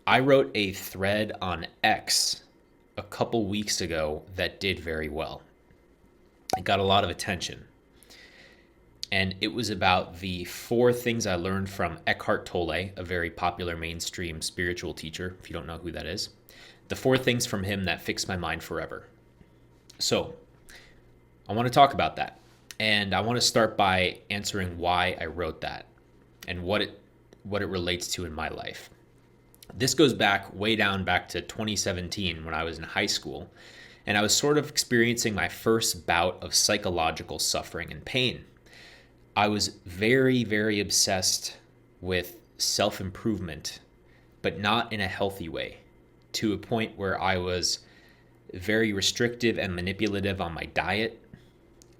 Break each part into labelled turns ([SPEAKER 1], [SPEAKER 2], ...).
[SPEAKER 1] I wrote a thread on X a couple weeks ago that did very well. It got a lot of attention. And it was about the four things I learned from Eckhart Tolle, a very popular mainstream spiritual teacher, if you don't know who that is. The four things from him that fixed my mind forever. So, I want to talk about that. And I want to start by answering why I wrote that and what it relates to in my life. This goes back way down back to 2017 when I was in high school, and I was sort of experiencing my first bout of psychological suffering and pain. I was very, very obsessed with self improvement, but not in a healthy way, to a point where I was very restrictive and manipulative on my diet,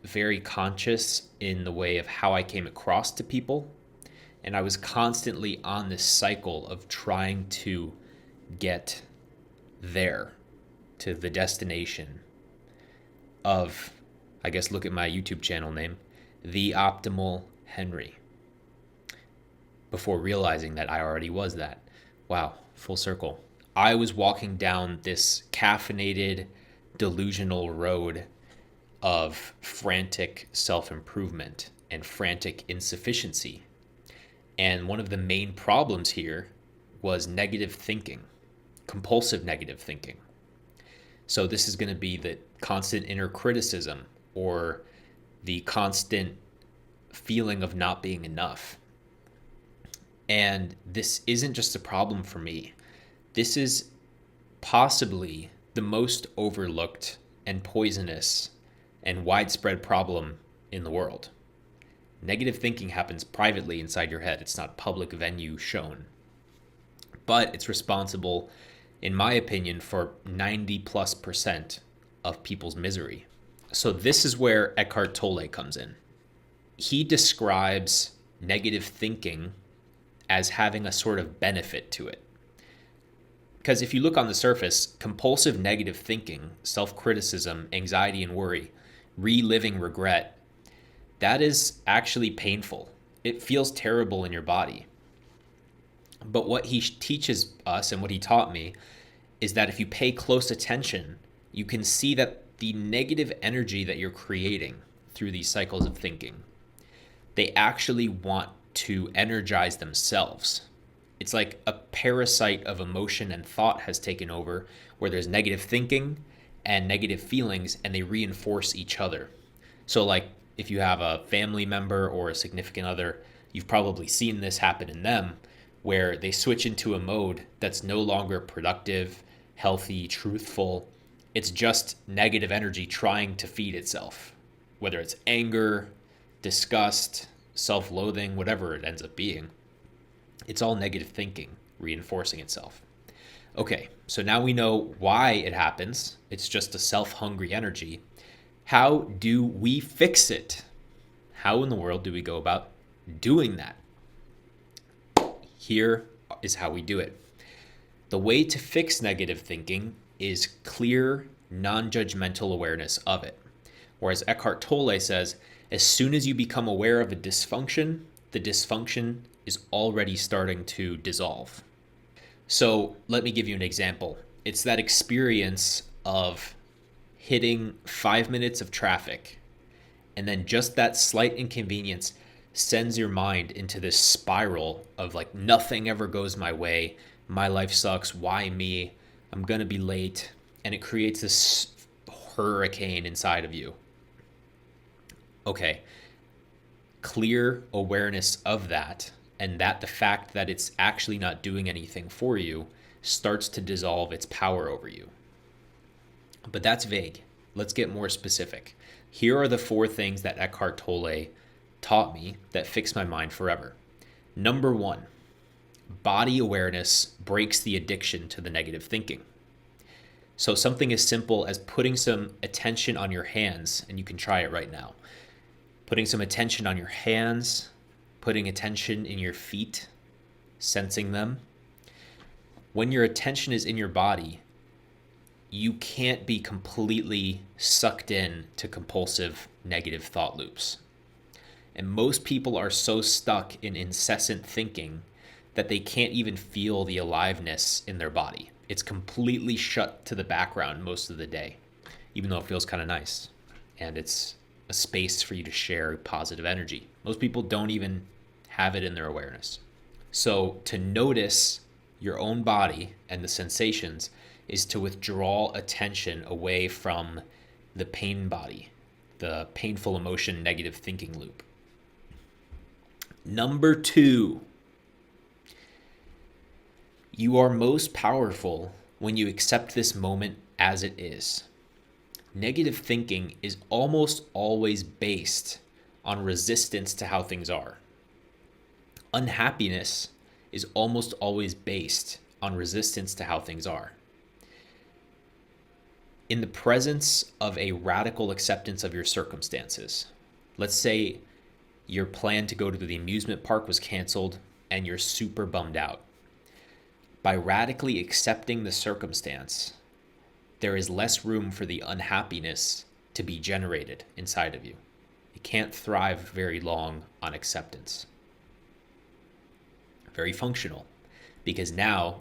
[SPEAKER 1] very conscious in the way of how I came across to people. And I was constantly on this cycle of trying to get there to the destination of, I guess, look at my YouTube channel name, The Optimal Henry, before realizing that I already was that. Wow, full circle. I was walking down this caffeinated, delusional road of frantic self-improvement and frantic insufficiency. And one of the main problems here was negative thinking, compulsive negative thinking. So this is going to be the constant inner criticism or the constant feeling of not being enough. And this isn't just a problem for me. This is possibly the most overlooked and poisonous and widespread problem in the world. Negative thinking happens privately inside your head. It's not public venue shown. But it's responsible, in my opinion, for 90+% of people's misery. So this is where Eckhart Tolle comes in. He describes negative thinking as having a sort of benefit to it. Because if you look on the surface, compulsive negative thinking, self-criticism, anxiety and worry, reliving regret, that is actually painful. It feels terrible in your body. But what he teaches us and what he taught me is that if you pay close attention, you can see that the negative energy that you're creating through these cycles of thinking, they actually want to energize themselves. It's like a parasite of emotion and thought has taken over, where there's negative thinking and negative feelings, and they reinforce each other. So like if you have a family member or a significant other, you've probably seen this happen in them, where they switch into a mode that's no longer productive, healthy, truthful. It's just negative energy trying to feed itself, whether it's anger, disgust, self-loathing, whatever it ends up being. It's all negative thinking reinforcing itself. Okay, so now we know why it happens. It's just a self-hungry energy. How do we fix it? How in the world do we go about doing that? Here is how we do it. The way to fix negative thinking is clear, non-judgmental awareness of it. Whereas Eckhart Tolle says, as soon as you become aware of a dysfunction, the dysfunction is already starting to dissolve. So let me give you an example. It's that experience of hitting 5 minutes of traffic, and then just that slight inconvenience sends your mind into this spiral of like, nothing ever goes my way, my life sucks, why me, I'm gonna be late, and it creates this hurricane inside of you. Okay, clear awareness of that, and that the fact that it's actually not doing anything for you starts to dissolve its power over you. But that's vague. Let's get more specific. Here are the four things that Eckhart Tolle taught me that fixed my mind forever. Number one, body awareness breaks the addiction to the negative thinking. So something as simple as putting some attention on your hands, and you can try it right now. Putting some attention on your hands, putting attention in your feet, sensing them. When your attention is in your body, you can't be completely sucked in to compulsive negative thought loops. And most people are so stuck in incessant thinking that they can't even feel the aliveness in their body. It's completely shut to the background most of the day, even though it feels kind of nice. And it's a space for you to share positive energy. Most people don't even have it in their awareness. So to notice your own body and the sensations is to withdraw attention away from the pain body, the painful emotion, negative thinking loop. Number 2, you are most powerful when you accept this moment as it is. Negative thinking is almost always based on resistance to how things are. Unhappiness is almost always based on resistance to how things are. In the presence of a radical acceptance of your circumstances, let's say your plan to go to the amusement park was canceled and you're super bummed out. By radically accepting the circumstance, there is less room for the unhappiness to be generated inside of you. It can't thrive very long on acceptance. Very functional, because now,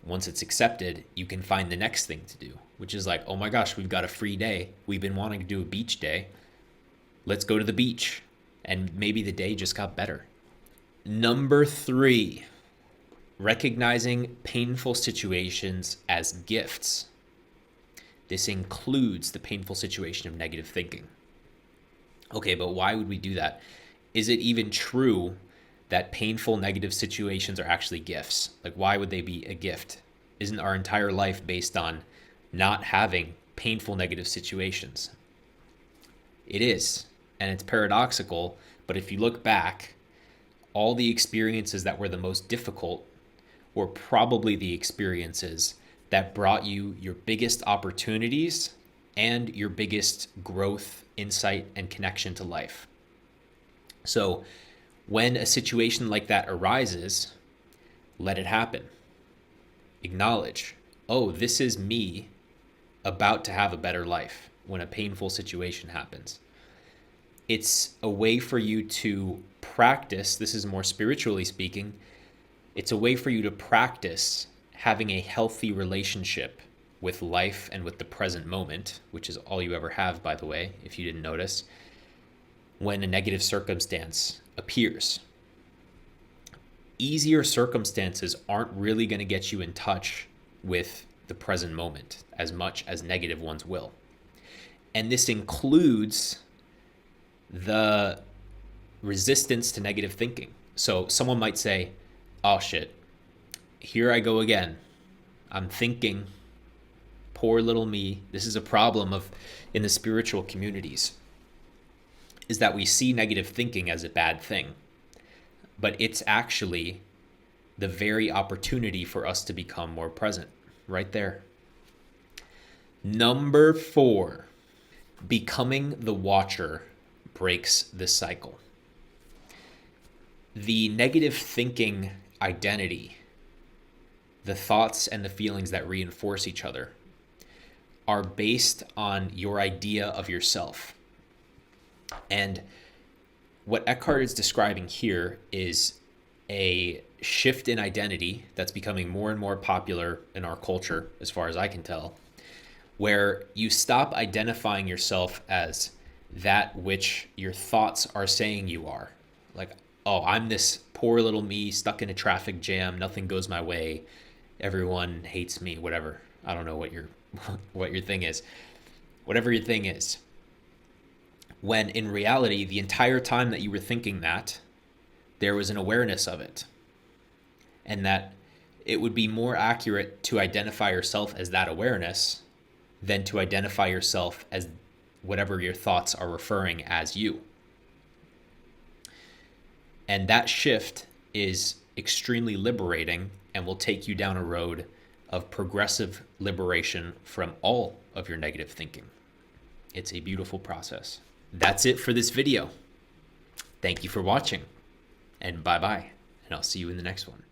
[SPEAKER 1] once it's accepted, you can find the next thing to do, which is like, oh my gosh, we've got a free day. We've been wanting to do a beach day. Let's go to the beach. And maybe the day just got better. Number 3, recognizing painful situations as gifts. This includes the painful situation of negative thinking. Okay, but why would we do that? Is it even true that painful negative situations are actually gifts? Like, why would they be a gift? Isn't our entire life based on not having painful negative situations? It is, and it's paradoxical, but if you look back, all the experiences that were the most difficult were probably the experiences that brought you your biggest opportunities and your biggest growth, insight, and connection to life. So when a situation like that arises, let it happen. Acknowledge, oh, this is me about to have a better life when a painful situation happens. It's a way for you to practice, this is more spiritually speaking, it's a way for you to practice having a healthy relationship with life and with the present moment, which is all you ever have, by the way, if you didn't notice, when a negative circumstance appears. Easier circumstances aren't really going to get you in touch with the present moment as much as negative ones will. And this includes the resistance to negative thinking. So someone might say, oh shit, here I go again. I'm thinking, poor little me. This is a problem in the spiritual communities, is that we see negative thinking as a bad thing, but it's actually the very opportunity for us to become more present right there. Number 4, becoming the watcher breaks this cycle. The negative thinking identity, the thoughts and the feelings that reinforce each other, are based on your idea of yourself. And what Eckhart is describing here is a shift in identity that's becoming more and more popular in our culture, as far as I can tell, where you stop identifying yourself as that which your thoughts are saying you are. Like, oh, I'm this poor little me stuck in a traffic jam, nothing goes my way, everyone hates me, whatever. I don't know what your thing is. Whatever your thing is. When in reality, the entire time that you were thinking that, there was an awareness of it. And that it would be more accurate to identify yourself as that awareness than to identify yourself as whatever your thoughts are referring as you. And that shift is extremely liberating and will take you down a road of progressive liberation from all of your negative thinking. It's a beautiful process. That's it for this video. Thank you for watching, and bye-bye, and I'll see you in the next one.